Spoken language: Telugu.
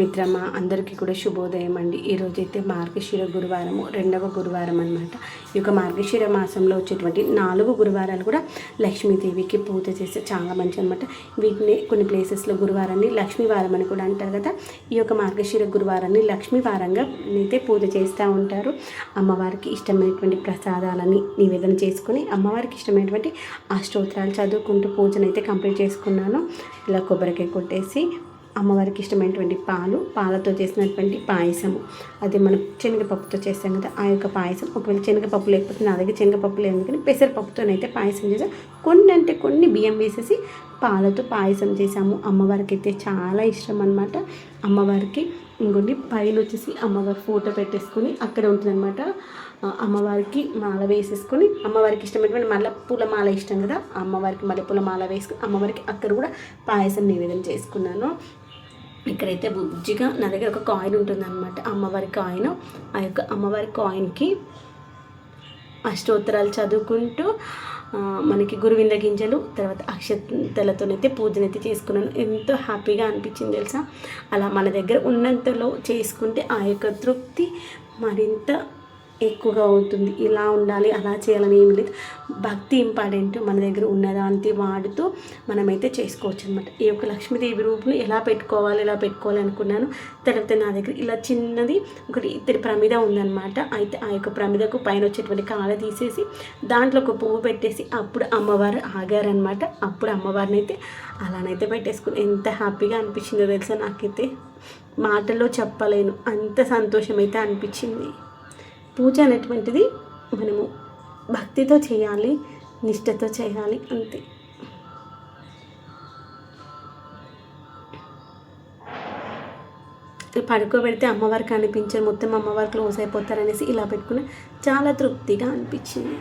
మిత్రమా అందరికీ కూడా శుభోదయం అండి. ఈరోజైతే మార్గశిర గురువారము, రెండవ గురువారం అనమాట. ఈ యొక్క మార్గశిర మాసంలో వచ్చేటువంటి 4 గురువారాలు కూడా లక్ష్మీదేవికి పూజ చేస్తే చాలా మంచి అనమాట. వీటిని కొన్ని ప్లేసెస్లో గురువారాన్ని లక్ష్మీవారం అని కూడా అంటారు కదా. ఈ యొక్క మార్గశిర గురువారాన్ని లక్ష్మీవారంగా అయితే పూజ చేస్తూ ఉంటారు. అమ్మవారికి ఇష్టమైనటువంటి ప్రసాదాలని నివేదన చేసుకొని అమ్మవారికి ఇష్టమైనటువంటి అష్టోత్తరాలు చదువుకుంటూ పూజనైతే కంప్లీట్ చేసుకున్నాను. ఇలా కొబ్బరికాయ కొట్టేసి అమ్మవారికి ఇష్టమైనటువంటి పాలతో చేసినటువంటి పాయసము, అది మనం శనగపప్పుతో చేస్తాం కదా, ఆ యొక్క పాయసం. ఒకవేళ శనగపప్పు లేకపోతే నా దగ్గర శనగపప్పు లేదు కానీ పెసరపప్పుతోనైతే పాయసం చేసాం. కొన్ని బియ్యం వేసేసి పాలతో పాయసం చేసాము. అమ్మవారికి అయితే చాలా ఇష్టం అన్నమాట. అమ్మవారికి ఇంకొన్ని పైన వచ్చేసి అమ్మవారి ఫోటో పెట్టేసుకొని అక్కడ ఉంటుందన్నమాట. అమ్మవారికి మాల వేసేసుకొని అమ్మవారికి ఇష్టమైనటువంటి మల్లెపూల మాల ఇష్టం కదా, అమ్మవారికి మల్లెపూల మాల వేసుకొని అమ్మవారికి అక్కడ కూడా పాయసం నివేదన చేసుకున్నాను. ఇక్కడైతే బుజ్జిగా నా దగ్గర ఒక కాయిన్ ఉంటుందన్నమాట, అమ్మవారి కాయిన్. ఆ యొక్క అమ్మవారి కాయిన్కి అష్టోత్తరాలు చదువుకుంటూ మనకి గురువింద గింజలు తర్వాత అక్షతలతోనైతే పూజనైతే చేసుకున్నాను. ఎంతో హ్యాపీగా అనిపించింది తెలుసా. అలా మన దగ్గర ఉన్నంతలో చేసుకుంటే ఆ యొక్క తృప్తి మరింత ఎక్కువగా అవుతుంది. ఇలా ఉండాలి అలా చేయాలని ఏమి లేదు, భక్తి ఇంపార్టెంట్. మన దగ్గర ఉన్నదాంతి వాడుతూ మనమైతే చేసుకోవచ్చు అనమాట. ఈ యొక్క లక్ష్మీదేవి రూపును ఎలా పెట్టుకోవాలి అనుకున్నాను. తర్వాత నా దగ్గర ఇలా చిన్నది ఒకటి ఇద్దరి ప్రమిద ఉందన్నమాట. అయితే ఆ యొక్క ప్రమిదకు పైన వచ్చేటువంటి కాడ తీసేసి దాంట్లో ఒక పువ్వు పెట్టేసి అప్పుడు అమ్మవారు ఆగారనమాట. అప్పుడు అమ్మవారిని అయితే అలానైతే పెట్టేసుకుని ఎంత హ్యాపీగా అనిపించిందో తెలుసా. నాకైతే మాటల్లో చెప్పలేను, అంత సంతోషం అయితే అనిపించింది. పూజ అనేటువంటిది మనము భక్తితో చేయాలి, నిష్టతో చేయాలి, అంతే. పడుకోబెడితే అమ్మవారికి అనిపించారు, మొత్తం అమ్మవారు క్లోజ్ అయిపోతారనేసి ఇలా పెట్టుకుని చాలా తృప్తిగా అనిపించింది.